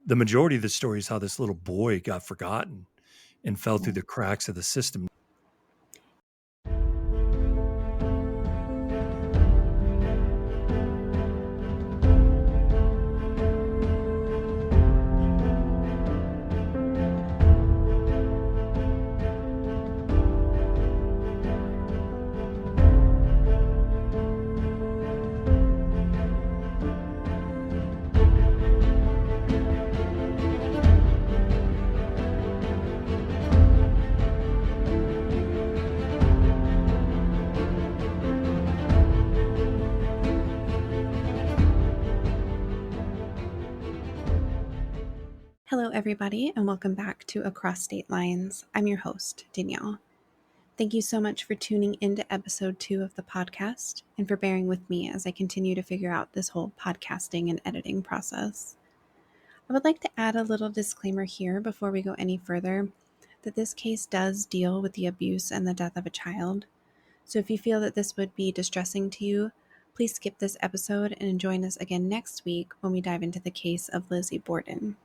The majority of the story is how this little boy got forgotten and fell through the cracks of the system. Hello, everybody, and welcome back to Across State Lines. I'm your host, Danielle. Thank you so much for tuning into episode 2 of the podcast and for bearing with me as I continue to figure out this whole podcasting and editing process. I would like to add a little disclaimer here before we go any further that this case does deal with the abuse and the death of a child. So if you feel that this would be distressing to you, please skip this episode and join us again next week when we dive into the case of Lizzie Borden.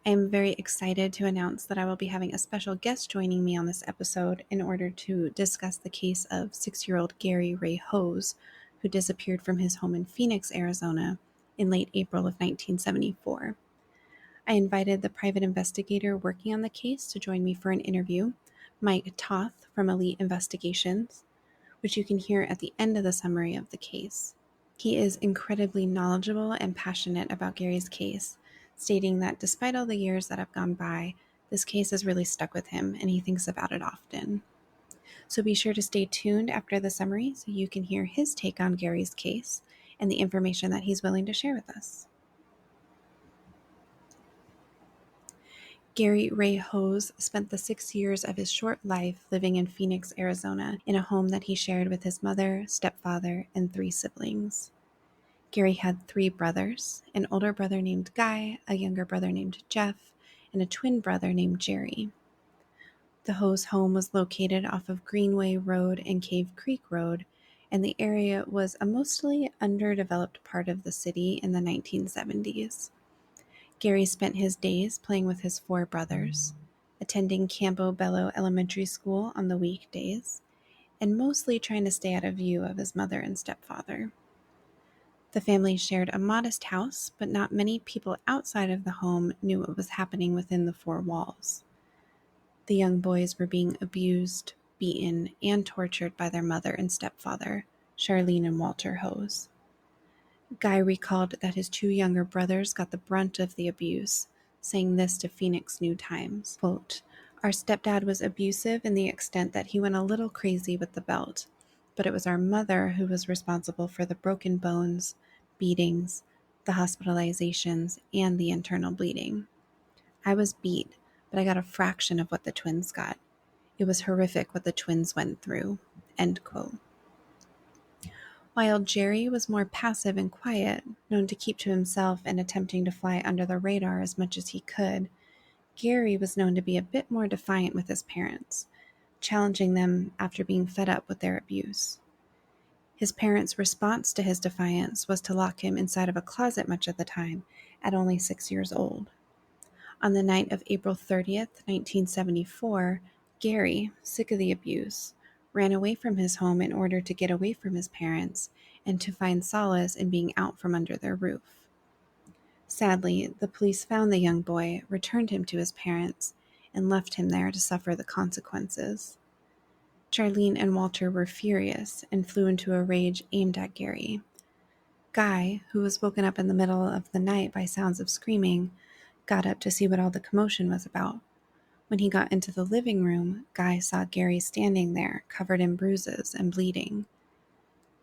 I am very excited to announce that I will be having a special guest joining me on this episode in order to discuss the case of 6-year-old Gary Ray Hose, who disappeared from his home in Phoenix, Arizona in late April of 1974. I invited the private investigator working on the case to join me for an interview, Mike Toth from Elite Investigations, which you can hear at the end of the summary of the case. He is incredibly knowledgeable and passionate about Gary's case, stating that despite all the years that have gone by, this case has really stuck with him and he thinks about it often. So be sure to stay tuned after the summary so you can hear his take on Gary's case and the information that he's willing to share with us. Gary Ray Hose spent the 6 years of his short life living in Phoenix, Arizona, in a home that he shared with his mother, stepfather, and 3 siblings. Gary had 3 brothers, an older brother named Guy, a younger brother named Jeff, and a twin brother named Jerry. The Hose home was located off of Greenway Road and Cave Creek Road, and the area was a mostly underdeveloped part of the city in the 1970s. Gary spent his days playing with his 4 brothers, attending Campo Bello Elementary School on the weekdays, and mostly trying to stay out of view of his mother and stepfather. The family shared a modest house, but not many people outside of the home knew what was happening within the 4 walls. The young boys were being abused, beaten, and tortured by their mother and stepfather, Charlene and Walter Hose. Guy recalled that his 2 younger brothers got the brunt of the abuse, saying this to Phoenix New Times, quote, "Our stepdad was abusive in the extent that he went a little crazy with the belt, but it was our mother who was responsible for the broken bones, beatings, the hospitalizations, and the internal bleeding. I was beat, but I got a fraction of what the twins got. It was horrific what the twins went through." End quote. While Jerry was more passive and quiet, known to keep to himself and attempting to fly under the radar as much as he could, Gary was known to be a bit more defiant with his parents, challenging them after being fed up with their abuse. His parents' response to his defiance was to lock him inside of a closet much of the time, at only 6 years old. On the night of April 30th, 1974, Gary, sick of the abuse, ran away from his home in order to get away from his parents and to find solace in being out from under their roof. Sadly, the police found the young boy, returned him to his parents, and left him there to suffer the consequences. Charlene and Walter were furious and flew into a rage aimed at Gary. Guy, who was woken up in the middle of the night by sounds of screaming, got up to see what all the commotion was about. When he got into the living room, Guy saw Gary standing there, covered in bruises and bleeding.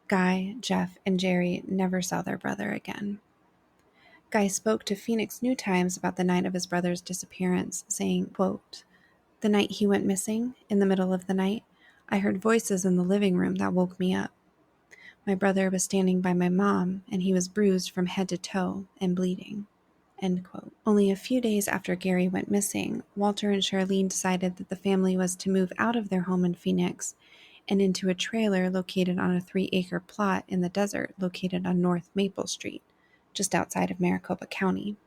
Guy, Jeff, and Jerry never saw their brother again. Guy spoke to Phoenix New Times about the night of his brother's disappearance, saying, quote, "The night he went missing, in the middle of the night, I heard voices in the living room that woke me up. My brother was standing by my mom, and he was bruised from head to toe and bleeding." End quote. Only a few days after Gary went missing, Walter and Charlene decided that the family was to move out of their home in Phoenix and into a trailer located on a 3-acre plot in the desert located on North Maple Street, just outside of Maricopa County.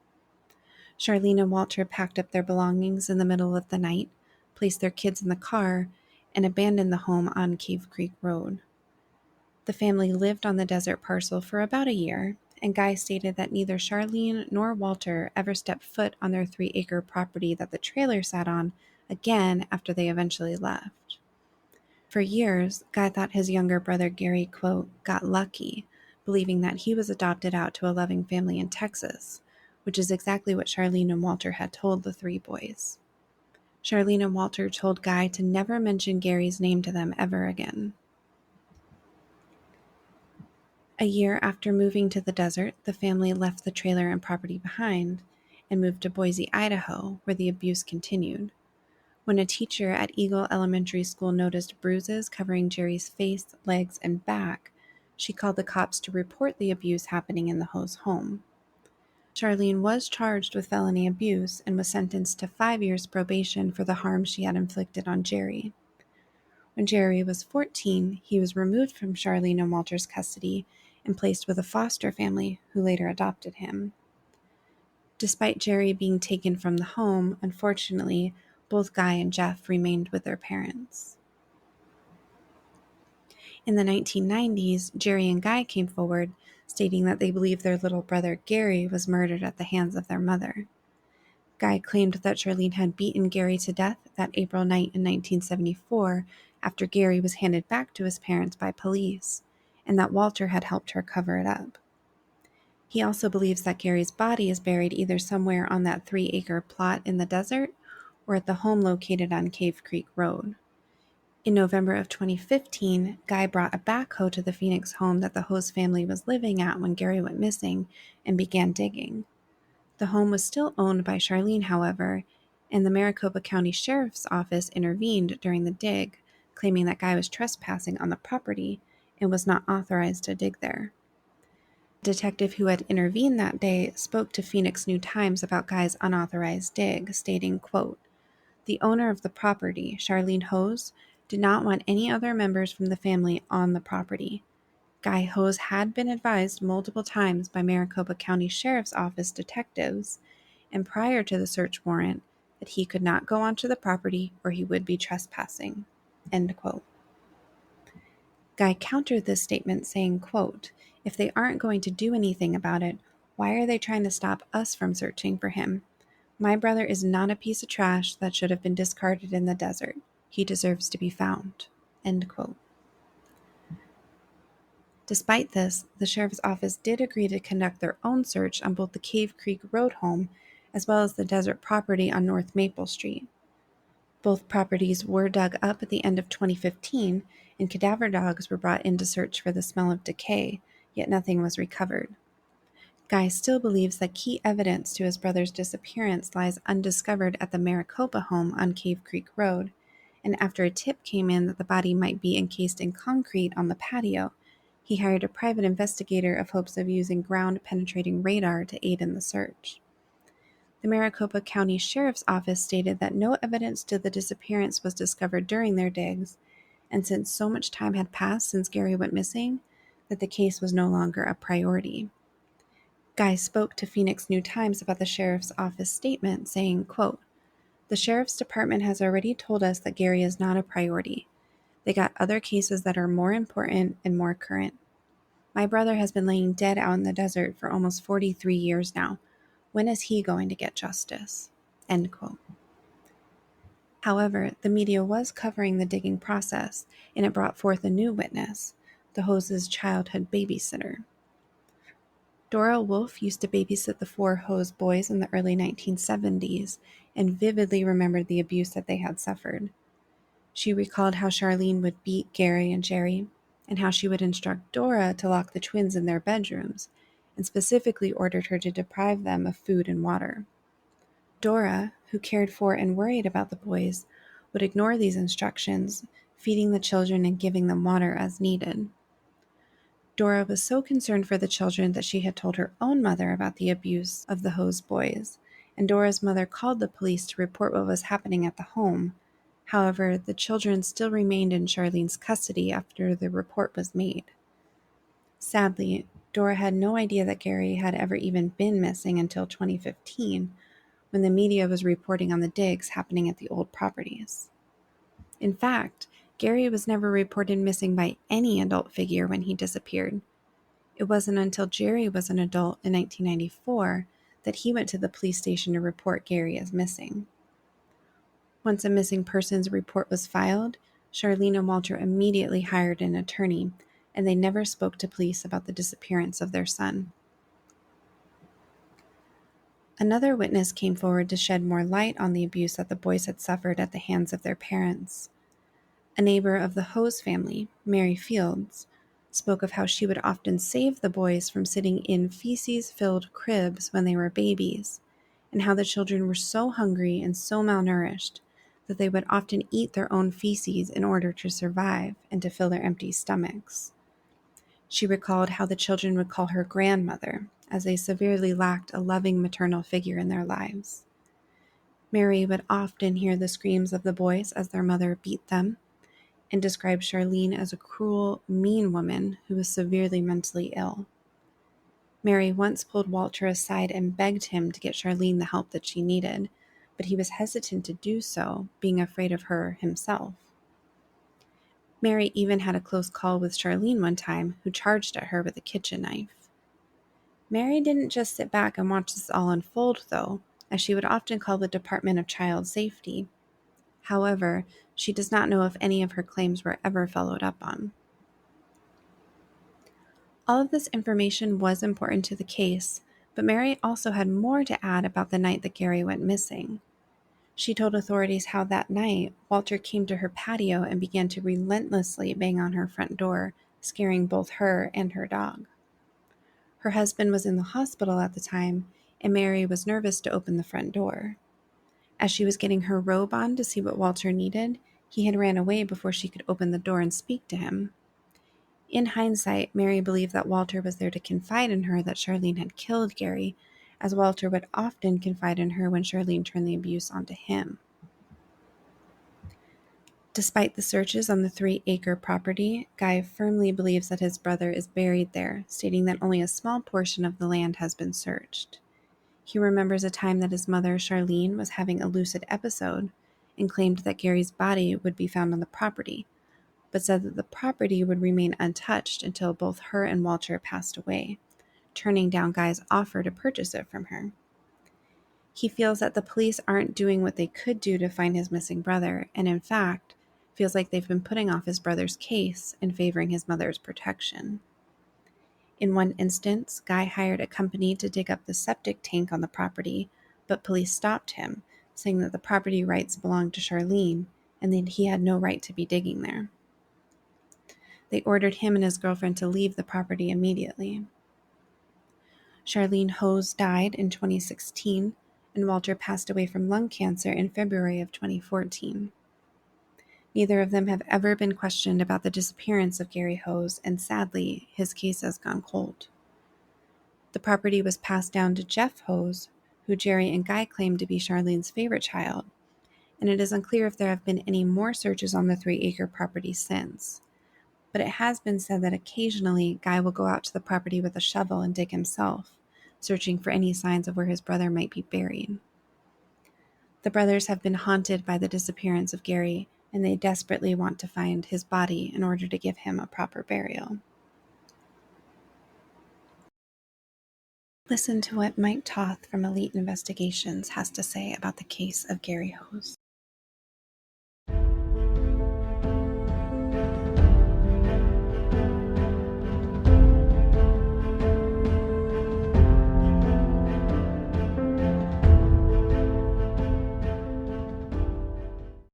Charlene and Walter packed up their belongings in the middle of the night, placed their kids in the car, and abandoned the home on Cave Creek Road. The family lived on the desert parcel for about a year, and Guy stated that neither Charlene nor Walter ever stepped foot on their 3-acre property that the trailer sat on again after they eventually left. For years, Guy thought his younger brother Gary, quote, got lucky, believing that he was adopted out to a loving family in Texas, which is exactly what Charlene and Walter had told the 3 boys. Charlene and Walter told Guy to never mention Gary's name to them ever again. A year after moving to the desert, the family left the trailer and property behind and moved to Boise, Idaho, where the abuse continued. When a teacher at Eagle Elementary School noticed bruises covering Jerry's face, legs, and back, she called the cops to report the abuse happening in the Ho's home. Charlene was charged with felony abuse and was sentenced to 5 years probation for the harm she had inflicted on Jerry. When Jerry was 14, he was removed from Charlene and Walter's custody and placed with a foster family who later adopted him. Despite Jerry being taken from the home, unfortunately, both Guy and Jeff remained with their parents. In the 1990s, Jerry and Guy came forward, stating that they believed their little brother Gary was murdered at the hands of their mother. Guy claimed that Charlene had beaten Gary to death that April night in 1974 after Gary was handed back to his parents by police, and that Walter had helped her cover it up. He also believes that Gary's body is buried either somewhere on that 3-acre plot in the desert or at the home located on Cave Creek Road. In November of 2015, Guy brought a backhoe to the Phoenix home that the Ho's family was living at when Gary went missing and began digging. The home was still owned by Charlene, however, and the Maricopa County Sheriff's Office intervened during the dig, claiming that Guy was trespassing on the property and was not authorized to dig there. A detective who had intervened that day spoke to Phoenix New-Times about Guy's unauthorized dig, stating, quote, "The owner of the property, Charlene Hose, did not want any other members from the family on the property. Guy Hose had been advised multiple times by Maricopa County Sheriff's Office detectives, and prior to the search warrant, that he could not go onto the property or he would be trespassing." End quote. Guy countered this statement saying, quote, "If they aren't going to do anything about it, why are they trying to stop us from searching for him? My brother is not a piece of trash that should have been discarded in the desert. He deserves to be found." End quote. Despite this, the sheriff's office did agree to conduct their own search on both the Cave Creek Road home as well as the desert property on North Maple Street. Both properties were dug up at the end of 2015, and cadaver dogs were brought in to search for the smell of decay, yet nothing was recovered. Guy still believes that key evidence to his brother's disappearance lies undiscovered at the Maricopa home on Cave Creek Road, and after a tip came in that the body might be encased in concrete on the patio, he hired a private investigator of hopes of using ground-penetrating radar to aid in the search. The Maricopa County Sheriff's Office stated that no evidence to the disappearance was discovered during their digs, and since so much time had passed since Gary went missing, that the case was no longer a priority. Guy spoke to Phoenix New-Times about the sheriff's office statement, saying, quote, "The sheriff's department has already told us that Gary is not a priority. They got other cases that are more important and more current. My brother has been laying dead out in the desert for almost 43 years now. When is he going to get justice?" End quote. However, the media was covering the digging process, and it brought forth a new witness, the Hose's childhood babysitter. Dora Wolf used to babysit the 4 Hose boys in the early 1970s and vividly remembered the abuse that they had suffered. She recalled how Charlene would beat Gary and Jerry, and how she would instruct Dora to lock the twins in their bedrooms, and specifically ordered her to deprive them of food and water. Dora, who cared for and worried about the boys, would ignore these instructions, feeding the children and giving them water as needed. Dora was so concerned for the children that she had told her own mother about the abuse of the Hose boys, and Dora's mother called the police to report what was happening at the home. However, the children still remained in Charlene's custody after the report was made. Sadly, Dora had no idea that Gary had ever even been missing until 2015, when the media was reporting on the digs happening at the old properties. In fact, Gary was never reported missing by any adult figure when he disappeared. It wasn't until Jerry was an adult in 1994 that he went to the police station to report Gary as missing. Once a missing persons report was filed, Charlene and Walter immediately hired an attorney, and they never spoke to police about the disappearance of their son. Another witness came forward to shed more light on the abuse that the boys had suffered at the hands of their parents. A neighbor of the Hose family, Mary Fields, spoke of how she would often save the boys from sitting in feces-filled cribs when they were babies, and how the children were so hungry and so malnourished that they would often eat their own feces in order to survive and to fill their empty stomachs. She recalled how the children would call her grandmother, as they severely lacked a loving maternal figure in their lives. Mary would often hear the screams of the boys as their mother beat them, and described Charlene as a cruel, mean woman who was severely mentally ill. Mary once pulled Walter aside and begged him to get Charlene the help that she needed, but he was hesitant to do so, being afraid of her himself. Mary even had a close call with Charlene one time, who charged at her with a kitchen knife. Mary didn't just sit back and watch this all unfold, though, as she would often call the Department of Child Safety. However, she does not know if any of her claims were ever followed up on. All of this information was important to the case, but Mary also had more to add about the night that Gary went missing. She told authorities how that night, Walter came to her patio and began to relentlessly bang on her front door, scaring both her and her dog. Her husband was in the hospital at the time, and Mary was nervous to open the front door. As she was getting her robe on to see what Walter needed, he had ran away before she could open the door and speak to him. In hindsight, Mary believed that Walter was there to confide in her that Charlene had killed Gary, as Walter would often confide in her when Charlene turned the abuse onto him. Despite the searches on the 3-acre property, Guy firmly believes that his brother is buried there, stating that only a small portion of the land has been searched. He remembers a time that his mother, Charlene, was having a lucid episode and claimed that Gary's body would be found on the property, but said that the property would remain untouched until both her and Walter passed away, turning down Guy's offer to purchase it from her. He feels that the police aren't doing what they could do to find his missing brother, and in fact, feels like they've been putting off his brother's case and favoring his mother's protection. In one instance, Guy hired a company to dig up the septic tank on the property, but police stopped him, saying that the property rights belonged to Charlene and that he had no right to be digging there. They ordered him and his girlfriend to leave the property immediately. Charlene Hose died in 2016, and Walter passed away from lung cancer in February of 2014. Neither of them have ever been questioned about the disappearance of Gary Hose, and sadly, his case has gone cold. The property was passed down to Jeff Hose, who Jerry and Guy claimed to be Charlene's favorite child, and it is unclear if there have been any more searches on the 3-acre property since. But it has been said that occasionally Guy will go out to the property with a shovel and dig himself, searching for any signs of where his brother might be buried. The brothers have been haunted by the disappearance of Gary, and they desperately want to find his body in order to give him a proper burial. Listen to what Mike Toth from Elite Investigations has to say about the case of Gary Hose.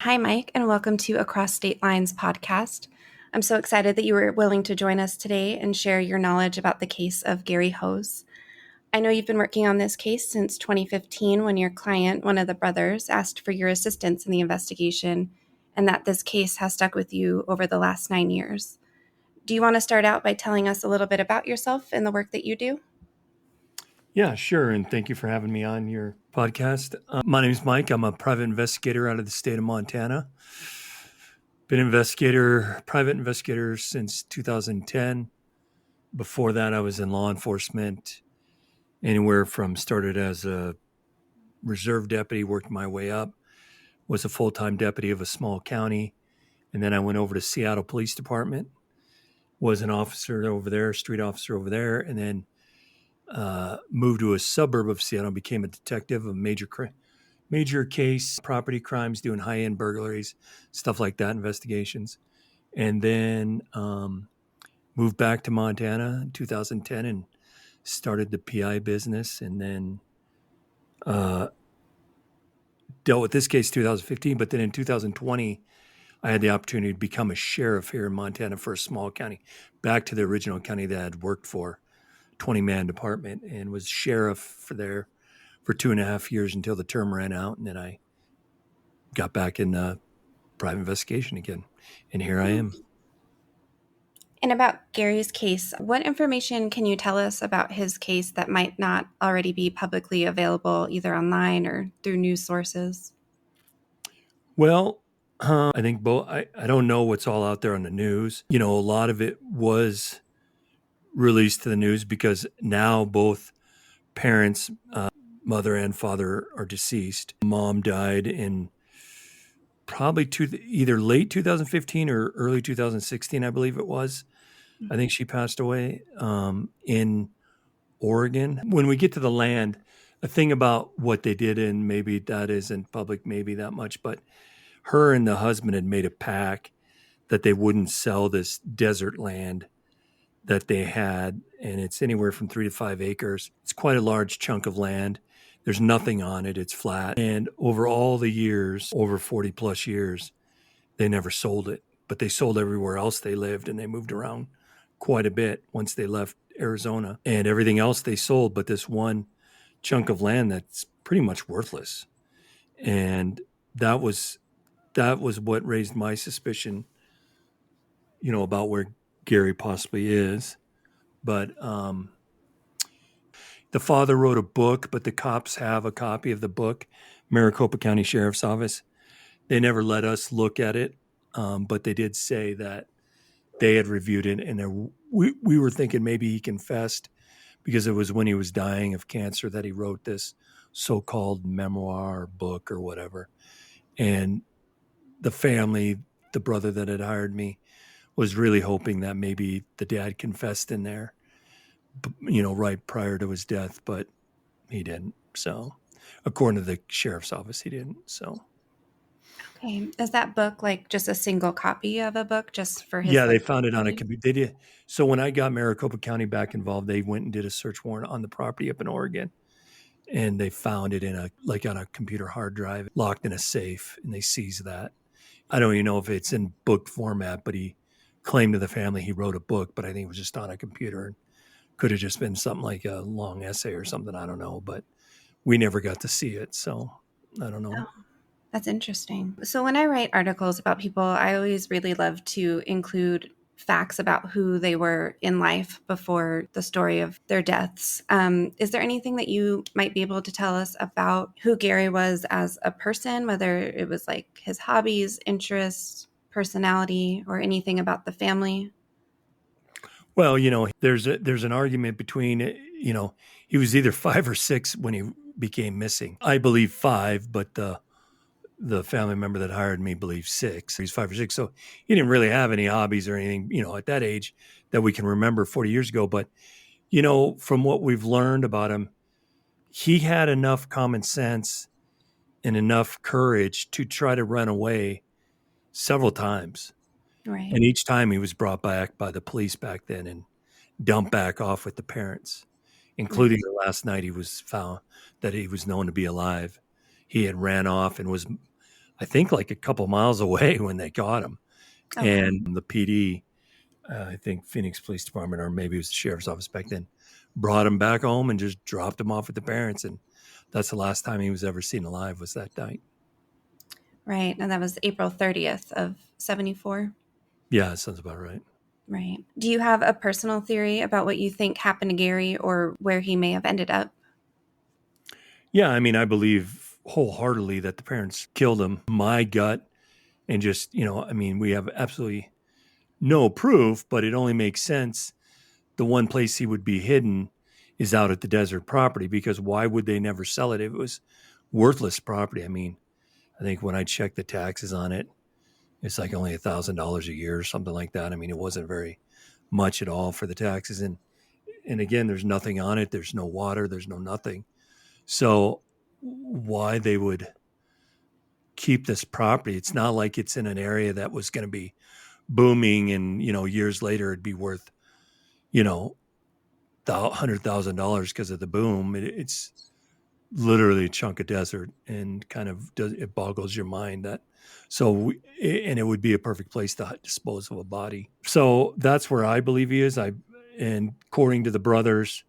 Hi, Mike, and welcome to Across State Lines podcast. I'm so excited that you were willing to join us today and share your knowledge about the case of Gary Hose. I know you've been working on this case since 2015 when your client, one of the brothers, asked for your assistance in the investigation, and that this case has stuck with you over the last 9 years. Do you want to start out by telling us a little bit about yourself and the work that you do? Yeah, sure. And thank you for having me on your podcast. My name is Mike. I'm a private investigator out of the state of Montana. Been private investigator since 2010. Before that, I was in law enforcement, started as a reserve deputy, worked my way up, was a full-time deputy of a small county. And then I went over to Seattle Police Department, was an officer over there, street officer over there, and then moved to a suburb of Seattle, became a detective of major case property crimes, doing high-end burglaries, stuff like that, investigations. And then moved back to Montana in 2010 and started the PI business, and then uh, dealt with this case 2015. But then in 2020, I had the opportunity to become a sheriff here in Montana for a small county, back to the original county that I had worked for, 20-man department, and was sheriff for there for 2.5 years until the term ran out. And then I got back in private investigation again. And here I am. And about Gary's case, what information can you tell us about his case that might not already be publicly available either online or through news sources? Well, I think both. I don't know what's all out there on the news. A lot of it was released to the news because now both parents, mother and father, are deceased. Mom died in probably either late 2015 or early 2016, I believe it was. I think she passed away in Oregon. When we get to the land, a thing about what they did, and maybe that isn't public, maybe that much, but her and the husband had made a pact that they wouldn't sell this desert land that they had, and it's anywhere from 3 to 5 acres. It's quite a large chunk of land. There's nothing on it. It's flat. And over all the years, over 40 plus years, they never sold it, but they sold everywhere else they lived, and they moved around quite a bit once they left Arizona, and everything else they sold, but this one chunk of land that's pretty much worthless. And that was what raised my suspicion, about where Gary possibly is. But the father wrote a book, but the cops have a copy of the book, Maricopa County Sheriff's Office. They never let us look at it, but they did say that they had reviewed it, and we were thinking maybe he confessed because it was when he was dying of cancer that he wrote this so-called memoir or book or whatever. And the family, the brother that had hired me, was really hoping that maybe the dad confessed in there, right prior to his death, but he didn't. So, according to the sheriff's office, he didn't. So, Okay. Is that book like just a single copy of a book just for his yeah, they found it on a family? computer. They did. So when I got Maricopa County back involved, they went and did a search warrant on the property up in Oregon, and they found it on a computer hard drive, locked in a safe, and they seized that. I don't even know if it's in book format, but he claimed to the family he wrote a book, but I think it was just on a computer, and could have just been something like a long essay or something. I don't know, but we never got to see it, so I don't know. Oh, that's interesting. So when I write articles about people, I always really love to include facts about who they were in life before the story of their deaths. Is there anything that you might be able to tell us about who Gary was as a person, whether it was like his hobbies, interests, personality, or anything about the family? Well, there's an argument between, he was either 5 or 6 when he became missing. I believe 5, but the family member that hired me believes 6. He's 5 or 6, so he didn't really have any hobbies or anything, at that age that we can remember 40 years ago. But from what we've learned about him, he had enough common sense and enough courage to try to run away several times. Right. And each time he was brought back by the police back then and dumped back off with the parents, Right. including the last night he was found that he was known to be alive. He had ran off and was, I think, like a couple miles away when they got him. Oh, wow. And the PD, I think Phoenix Police Department, or maybe it was the sheriff's office back then, brought him back home and just dropped him off with the parents. And that's the last time he was ever seen alive, was that night. Right. And that was April 30th of 74. Yeah, that sounds about right. Right. Do you have a personal theory about what you think happened to Gary or where he may have ended up? Yeah, I mean, I believe wholeheartedly that the parents killed him. My gut, and just, I mean, we have absolutely no proof, but it only makes sense. The one place he would be hidden is out at the desert property, because why would they never sell it if it was worthless property. I mean, I think when I checked the taxes on it, it's like only $1,000 a year or something like that. I mean, it wasn't very much at all for the taxes. And again, there's nothing on it. There's no water. There's no nothing. So why they would keep this property? It's not like it's in an area that was going to be booming and, years later it'd be worth, $100,000 because of the boom. It's literally a chunk of desert, and kind of it boggles your mind that. And it would be a perfect place to dispose of a body. So that's where I believe he is. And according to the brothers,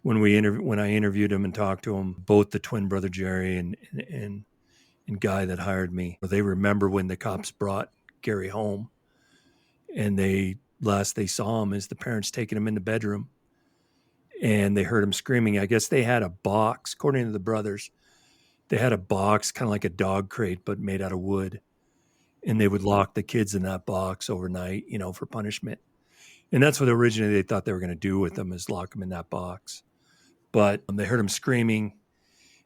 when I interviewed him and talked to him, both the twin brother Jerry and guy that hired me, they remember when the cops brought Gary home, and last they saw him is the parents taking him in the bedroom, and they heard him screaming. I guess they had a box, according to the brothers, they had a box kind of like a dog crate, but made out of wood. And they would lock the kids in that box overnight, for punishment. And that's what originally they thought they were going to do with them, is lock them in that box. But they heard him screaming,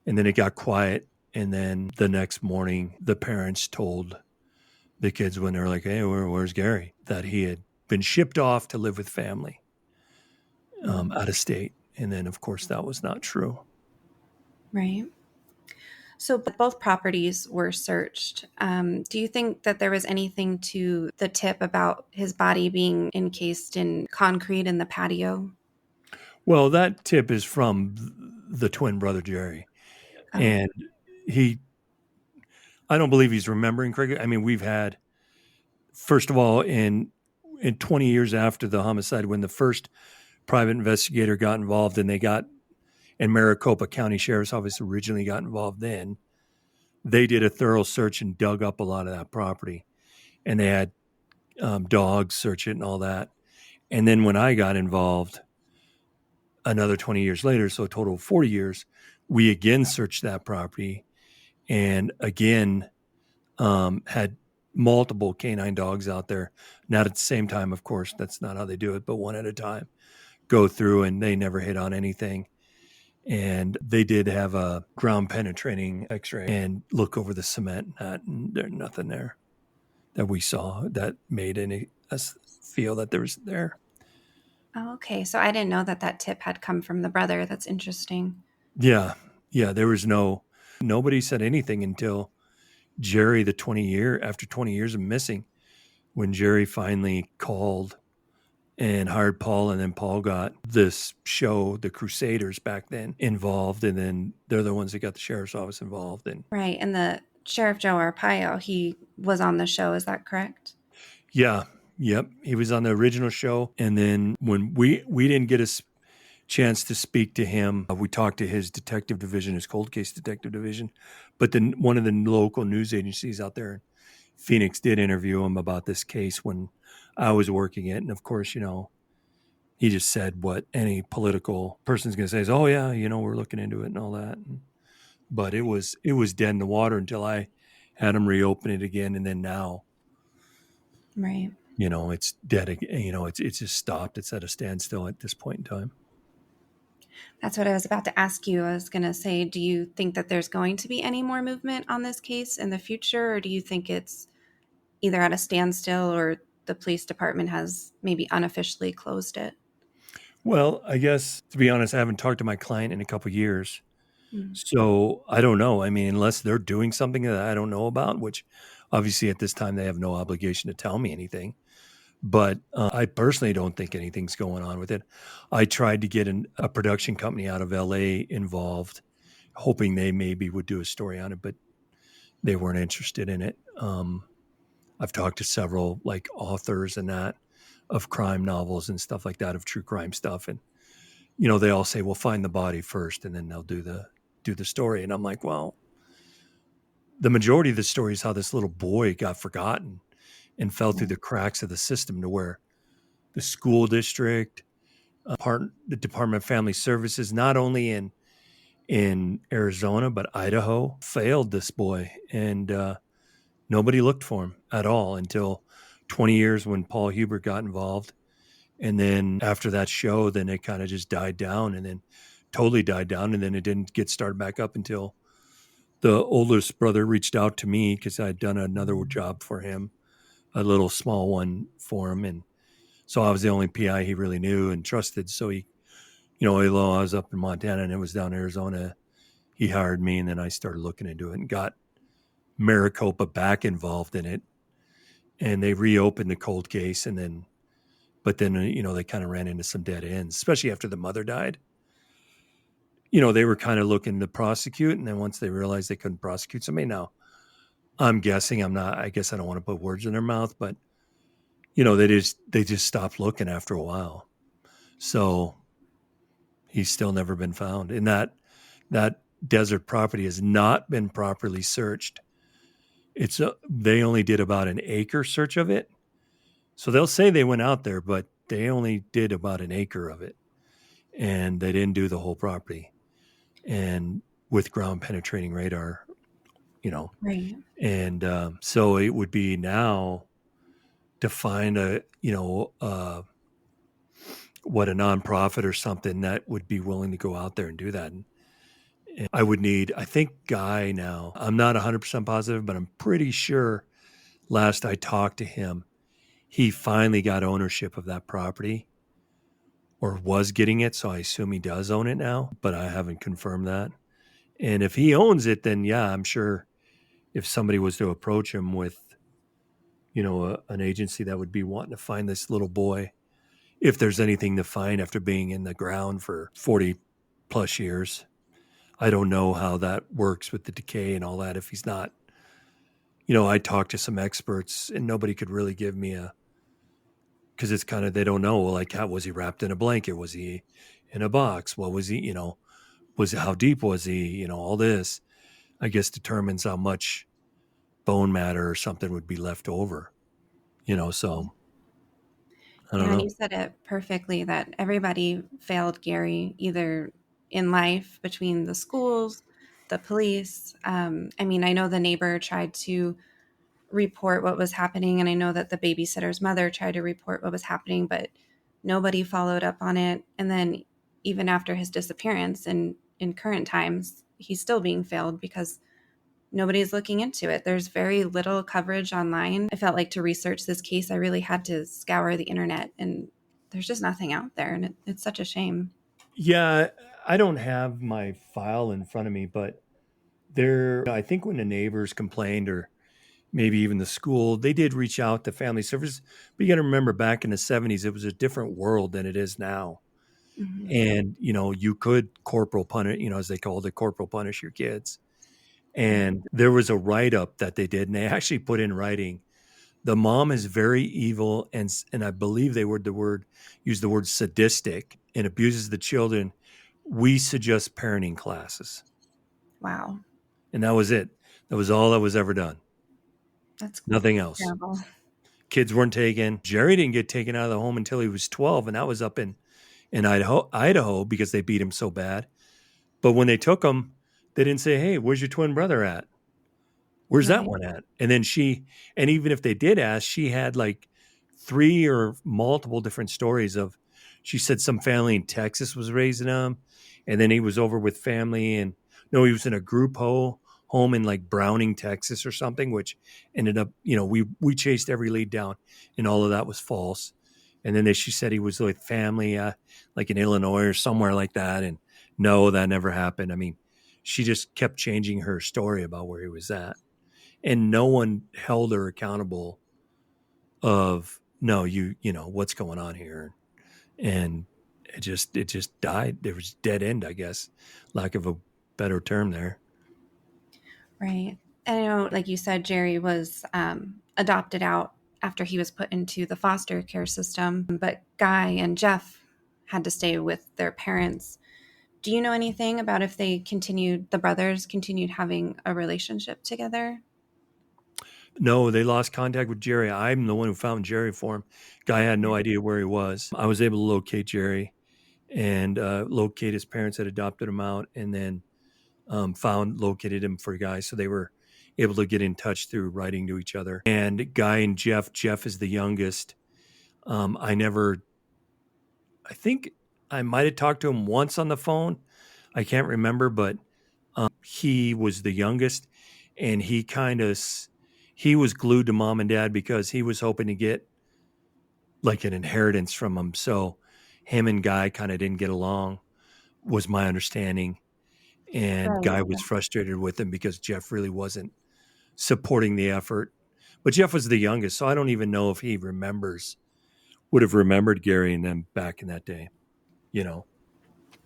and then it got quiet. And then the next morning, the parents told the kids, when they were like, "Hey, where's Gary?" that he had been shipped off to live with family out of state. And then, of course, that was not true. Right. So both properties were searched. Do you think that there was anything to the tip about his body being encased in concrete in the patio? Well, that tip is from the twin brother Jerry. Oh. And I don't believe he's remembering correctly. I mean, we've had, first of all, in 20 years after the homicide, when the first private investigator got involved, and Maricopa County Sheriff's Office originally got involved then, they did a thorough search and dug up a lot of that property. And they had dogs search it and all that. And then when I got involved, another 20 years later, so a total of 40 years, we again searched that property, and again had multiple canine dogs out there. Not at the same time, of course, that's not how they do it, but one at a time, go through, and they never hit on anything. And they did have a ground penetrating x-ray and look over the cement, and there's nothing there that we saw that made us feel that there was there. Oh, okay. So I didn't know that tip had come from the brother. That's interesting. Yeah. There was nobody said anything until Jerry, after 20 years of missing, when Jerry finally called and hired Paul, and then Paul got this show, the Crusaders back then, involved, and then they're the ones that got the sheriff's office involved. And Right. And the Sheriff Joe Arpaio, he was on the show. Is that correct? yeah, yep, he was on the original show. And then when we didn't get a chance to speak to him, we talked to his detective division, his cold case detective division, but then one of the local news agencies out there in Phoenix did interview him about this case when I was working it. And of course, he just said what any political person's going to say is, "Oh yeah, we're looking into it," and all that. But it was dead in the water until I had him reopen it again. And then now, Right. it's dead again. It's just stopped. It's at a standstill at this point in time. That's what I was about to ask you. I was going to say, do you think that there's going to be any more movement on this case in the future, or do you think it's either at a standstill or the police department has maybe unofficially closed it? Well, I guess, to be honest, I haven't talked to my client in a couple of years. So I don't know. I mean, unless they're doing something that I don't know about, which obviously at this time they have no obligation to tell me anything. But I personally don't think anything's going on with it. I tried to get a production company out of LA involved, hoping they maybe would do a story on it, but they weren't interested in it. I've talked to several authors and that of crime novels and stuff like that, of true crime stuff. And, they all say, "Well, find the body first, and then they'll do the story." And I'm like, well, the majority of the story is how this little boy got forgotten and fell through the cracks of the system, to where the school district, the Department of Family Services, not only in Arizona, but Idaho, failed this boy. And nobody looked for him at all until 20 years when Paul Hubert got involved. And then after that show, then it kind of just died down, and then totally died down. And then it didn't get started back up until The oldest brother reached out to me because I'd done another job for him, a little small one for him. And so I was the only PI he really knew and trusted. So he, although I was up in Montana and it was down in Arizona, he hired me. And then I started looking into it and got Maricopa back involved in it. And they reopened the cold case. But then, they kind of ran into some dead ends, especially after the mother died. They were kind of looking to prosecute. And then once they realized they couldn't prosecute somebody, now I'm guessing I guess I don't want to put words in their mouth, but they just stopped looking after a while. So he's still never been found. And that desert property has not been properly searched. They only did about an acre search of it. So they'll say they went out there, but they only did about an acre of it. And they didn't do the whole property. And with ground penetrating radar, Right. and so it would be now to find what a nonprofit or something that would be willing to go out there and do that. And I would need, I think Guy now, I'm not 100% positive, but I'm pretty sure last I talked to him, he finally got ownership of that property or was getting it. So I assume he does own it now, but I haven't confirmed that. And if he owns it, then yeah, I'm sure if somebody was to approach him with, an agency that would be wanting to find this little boy, if there's anything to find after being in the ground for 40 plus years. I don't know how that works with the decay and all that. If he's not, I talked to some experts and nobody could really give me because it's kind of, they don't know. Like, how was he wrapped in a blanket? Was he in a box? What was he, how deep was he? All this, I guess, determines how much bone matter or something would be left over, so I don't Yeah, and you know. said it perfectly that everybody failed Gary either in life between the schools, the police. I mean, I know the neighbor tried to report what was happening, and I know that the babysitter's mother tried to report what was happening, but nobody followed up on it. And then even after his disappearance and in current times, he's still being failed because nobody's looking into it. There's very little coverage online. I felt like to research this case, I really had to scour the internet, and there's just nothing out there. And it's such a shame. Yeah, I don't have my file in front of me, but I think when the neighbors complained or maybe even the school, they did reach out to family service. But you got to remember back in the 70s, it was a different world than it is now. Mhm. And, you could corporal punish, as they called it, corporal punish your kids. Right. And there was a write up that they did, and they actually put in writing the mom is very evil, and I believe they were use the word sadistic and abuses the children. We suggest parenting classes. Wow. And that was it. That was all that was ever done. That's Nothing else. terrible. Kids weren't taken. Jerry didn't get taken out of the home until he was 12, and that was up in Idaho, because they beat him so bad. But when they took him, they didn't say, "Hey, where's your twin brother at? Where's that Right. one at?" And then and even if they did ask, she had like three or multiple different stories of, she said some family in Texas was raising him. And then he was over with family and no, he was in a home in like Browning, Texas or something, which ended up, we chased every lead down and all of that was false. And then she said he was with family, like in Illinois or somewhere like that. And no, that never happened. I mean, she just kept changing her story about where he was at and no one held her accountable of no, what's going on here. And it just died. There was dead end, I guess, lack of a better term there. Right. And I know, like you said, Jerry was adopted out after he was put into the foster care system, but Guy and Jeff had to stay with their parents. Do you know anything about if the brothers continued having a relationship together? No, they lost contact with Jerry. I'm the one who found Jerry for him. Guy had no Right. idea where he was. I was able to locate Jerry and locate his parents that adopted him out, and then located him for Guy. So they were able to get in touch through writing to each other. And Guy and Jeff is the youngest. I never, I think I might have talked to him once on the phone. I can't remember, but He was the youngest, and he was glued to mom and dad because he was hoping to get like an inheritance from them. So him and Guy kind of didn't get along, was my understanding. And Right. Guy was frustrated with him because Jeff really wasn't supporting the effort. But Jeff was the youngest, so I don't even know if he would have remembered Gary and them back in that day, you know.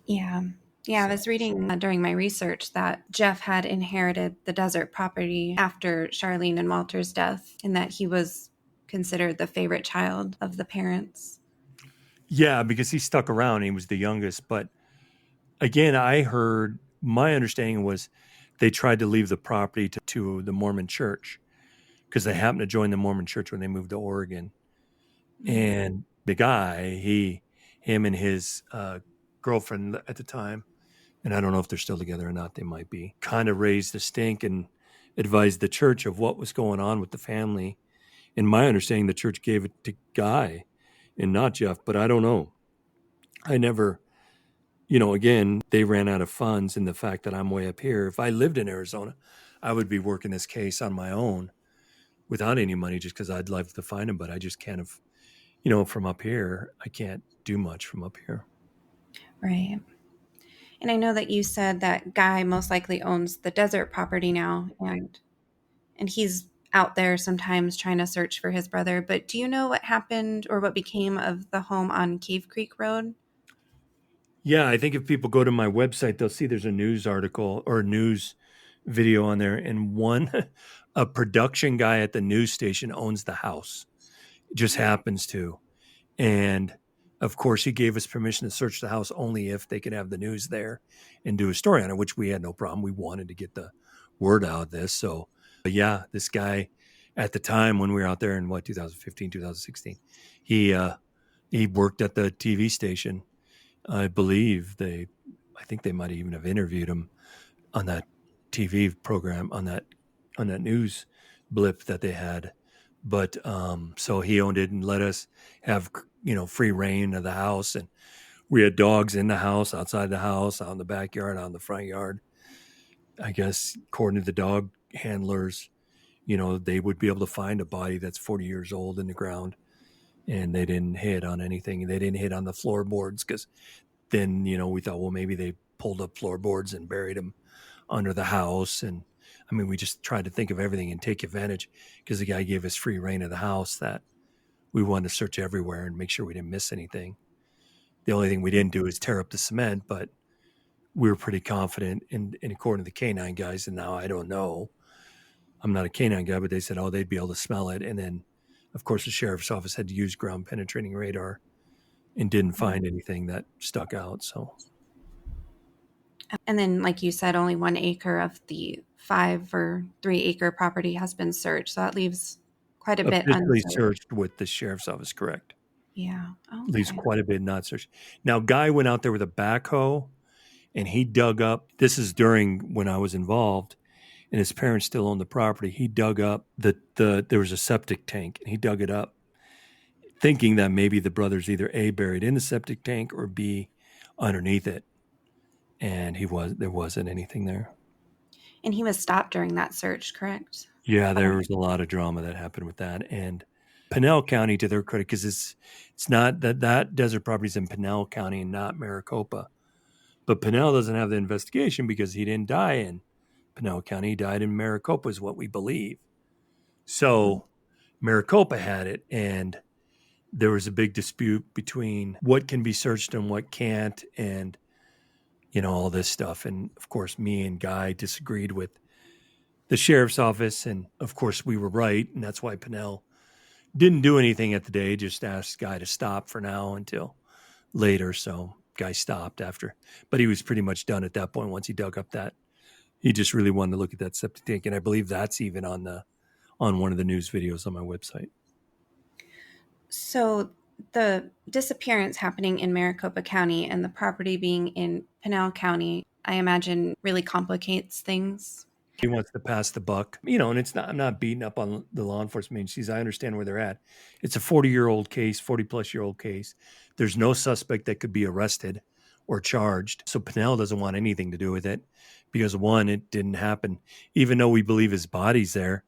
Yeah. Yeah, I So was reading during my research that Jeff had inherited the desert property after Charlene and Walter's death, and that he was considered the favorite child of the parents. yeah, because he stuck around, he was the youngest. But again, I heard my understanding was they tried to leave the property to the Mormon church because they happened to join the Mormon church when they moved to Oregon. Mm. And the guy, him and his girlfriend at the time, and I don't know if they're still together or not, they might be, kind of raised the stink and advised the church of what was going on with the family. In my understanding, the church gave it to Guy and not Jeff, but I don't know. I never, again, they ran out of funds, and the fact that I'm way up here, if I lived in Arizona, I would be working this case on my own without any money just because I'd love to find him, but I just can't have, from up here, I can't do much from up here. Right. And I know that you said that Guy most likely owns the desert property now, and he's out there sometimes trying to search for his brother. But do you know what happened or what became of the home on Cave Creek Road? Yeah, I think if people go to my website, they'll see there's a news article or a news video on there, and a production guy at the news station owns the house. It just happens to. And of course, he gave us permission to search the house only if they could have the news there and do a story on it, which we had no problem. We wanted to get the word out of this. So, but yeah, this guy at the time when we were out there in 2015, 2016, he worked at the TV station. I believe I think they might even have interviewed him on that TV program, on that news blip that they had. But so he owned it and let us have free reign of the house, and we had dogs in the house, outside the house, out in the backyard, out in the front yard. I guess according to the dog handlers, they would be able to find a body that's 40 years old in the ground, and they didn't hit on anything. They didn't hit on the floorboards because then we thought, well, maybe they pulled up floorboards and buried them under the house. And I mean, we just tried to think of everything and take advantage because the guy gave us free reign of the house, that we wanted to search everywhere and make sure we didn't miss anything. The only thing we didn't do is tear up the cement, but we were pretty confident in according to the canine guys. And now I don't know, I'm not a canine guy, but they said, oh, they'd be able to smell it. And then of course the sheriff's office had to use ground penetrating radar and didn't find anything that stuck out. So And then, like you said, only 1 acre of the 5 or 3 acre property has been searched. So that leaves quite a bit officially unsearched. searched with the sheriff's office, correct? Yeah. Leaves Okay. quite a bit not searched. Now, Guy went out there with a backhoe and he dug up. This is during when I was involved, and his parents still owned the property. He dug up there was a septic tank, and he dug it up, thinking that maybe the brothers either A, buried in the septic tank, or B, underneath it. And there wasn't anything there. And he was stopped during that search, correct? Yeah, there was a lot of drama that happened with that. And Pinell County, to their credit, because it's not that desert property's in Pinell County and not Maricopa. But Pinell doesn't have the investigation because he didn't die in Pinell County. He died in Maricopa, is what we believe. So Maricopa had it, and there was a big dispute between what can be searched and what can't, and all this stuff. And of course, me and Guy disagreed with the sheriff's office, and of course, we were right, and that's why Pinell didn't do anything at the day. Just asked Guy to stop for now until later. So Guy stopped after, but he was pretty much done at that point. Once he dug up that, he just really wanted to look at that septic tank, and I believe that's even on one of the news videos on my website. So the disappearance happening in Maricopa County and the property being in Pinell County, I imagine really complicates things. He wants to pass the buck, and it's not. I'm not beating up on the law enforcement agencies. I understand where they're at. It's a 40-year-old case, 40-plus-year-old case. There's no suspect that could be arrested or charged. So Pinnell doesn't want anything to do with it because, one, it didn't happen, even though we believe his body's there.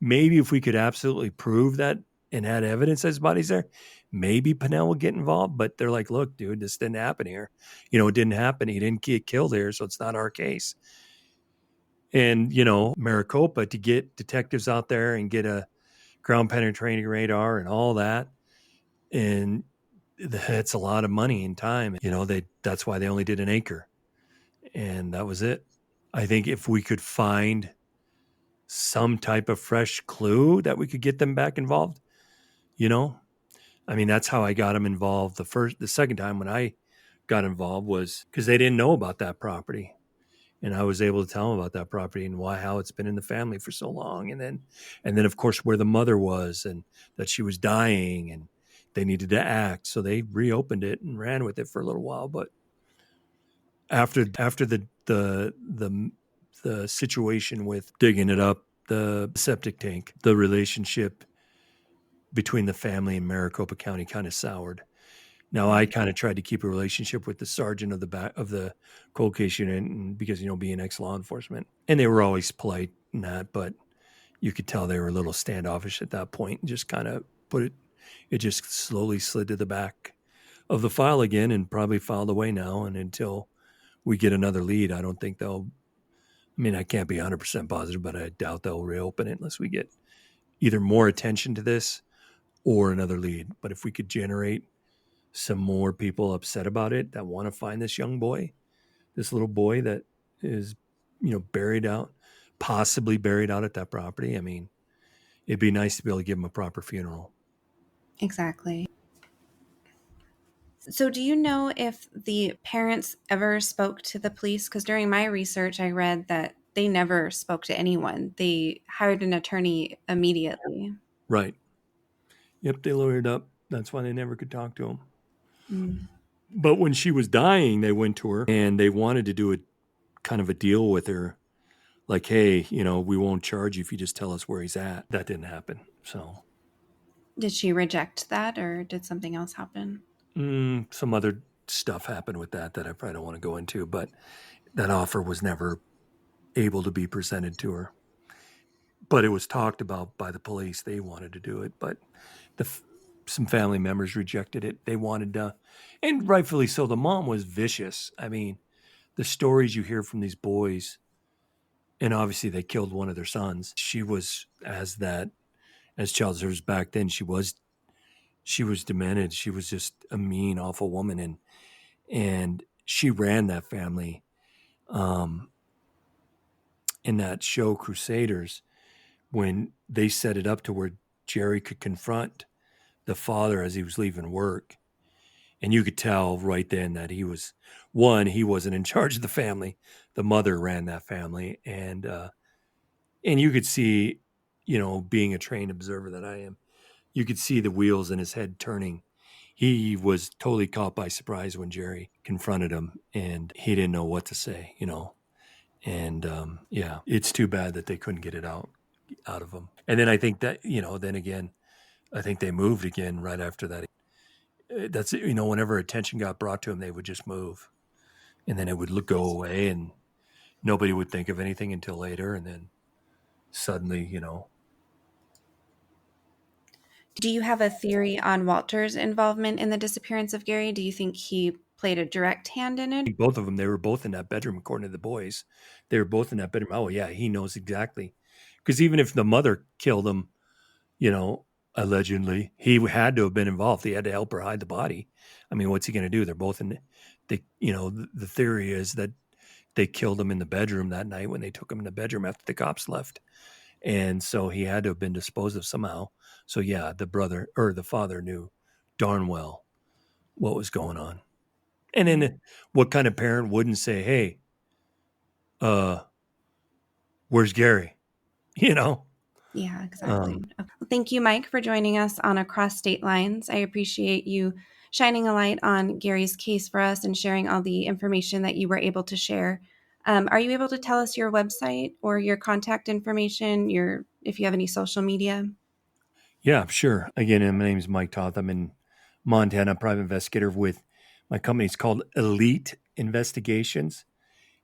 Maybe if we could absolutely prove that and had evidence that his body's there, maybe Pinnell would get involved. But they're like, look, dude, this didn't happen here. It didn't happen. He didn't get killed here, so it's not our case. And, Maricopa, to get detectives out there and get a ground penetrating radar and all that, and that's a lot of money and time. That's why they only did an acre, and that was it. I think if we could find some type of fresh clue that we could get them back involved, that's how I got them involved. The second time when I got involved was because they didn't know about that property. And I was able to tell them about that property and how it's been in the family for so long. And then of course, where the mother was and that she was dying and they needed to act. So they reopened it and ran with it for a little while. But after the situation with digging it up, the septic tank, the relationship between the family and Maricopa County kind of soured. Now, I kind of tried to keep a relationship with the sergeant of the cold case unit, and because being ex-law enforcement, and they were always polite in that, but you could tell they were a little standoffish at that point, and just kind of it just slowly slid to the back of the file again, and probably filed away now. And until we get another lead, I don't think they'll. I can't be 100% positive, but I doubt they'll reopen it unless we get either more attention to this or another lead. But if we could generate some more people upset about it that want to find this little boy that is, possibly buried out at that property. It'd be nice to be able to give him a proper funeral. Exactly. So do you know if the parents ever spoke to the police? Because during my research, I read that they never spoke to anyone. They hired an attorney immediately. Right. Yep, they lawyered up. That's why they never could talk to him. Mm. But when she was dying, they went to her and they wanted to do a kind of a deal with her. Like, hey, we won't charge you if you just tell us where he's at. That didn't happen. So, Did she reject that, or did something else happen? some other stuff happened with that I probably don't want to go into, but that offer was never able to be presented to her. But it was talked about by the police. They wanted to do it, but some family members rejected it. They wanted to, and rightfully so. The mom was vicious. The stories you hear from these boys, and obviously they killed one of their sons. She was as child service back then. She was demented. She was just a mean, awful woman, and she ran that family. In that show Crusaders, when they set it up to where Jerry could confront the father as he was leaving work, and you could tell right then that he wasn't in charge of the family. The mother ran that family, and you could see, being a trained observer that I am, you could see the wheels in his head turning. He was totally caught by surprise when Jerry confronted him, and he didn't know what to say, And yeah, it's too bad that they couldn't get it out of him. And then I think that, then again, I think they moved again right after that. That's, whenever attention got brought to him, they would just move, and then it would go away, and nobody would think of anything until later, and then suddenly, Do you have a theory on Walter's involvement in the disappearance of Gary? Do you think he played a direct hand in it? both of them, they were both in that bedroom, according to the boys. They were both in that bedroom. Oh, yeah, he knows exactly. Because even if the mother killed him, allegedly, he had to have been involved. He had to help her hide the body. What's he going to do? They're both the theory is that they killed him in the bedroom that night when they took him in the bedroom after the cops left. And so he had to have been disposed of somehow. So yeah, the father knew darn well what was going on. And then what kind of parent wouldn't say, hey, where's Gary? Yeah, exactly. Thank you, Mike, for joining us on Across State Lines. I appreciate you shining a light on Gary's case for us and sharing all the information that you were able to share. Are you able to tell us your website or your contact information, if you have any social media? Yeah, sure. Again, my name is Mike Toth. I'm in Montana, private investigator with My company's called Elite Investigations.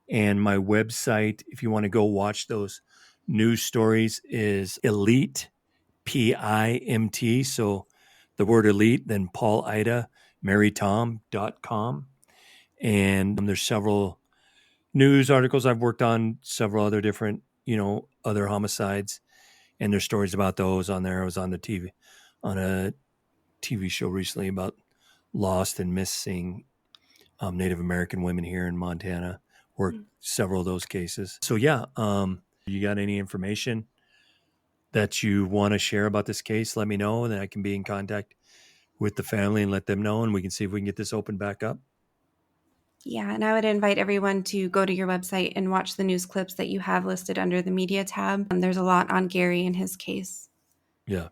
And my website, if you want to go watch those news stories, is Elite, PIMT. So the word elite, then Paul Ida, marytom.com. And there's several news articles I've worked on, several other different, other homicides. And there's stories about those on there. I was on a TV show recently about lost and missing Native American women here in Montana. Worked several of those cases. So yeah, you got any information that you want to share about this case? Let me know, and then I can be in contact with the family and let them know, and we can see if we can get this opened back up. Yeah, and I would invite everyone to go to your website and watch the news clips that you have listed under the media tab. There's a lot on Gary and his case. Yeah.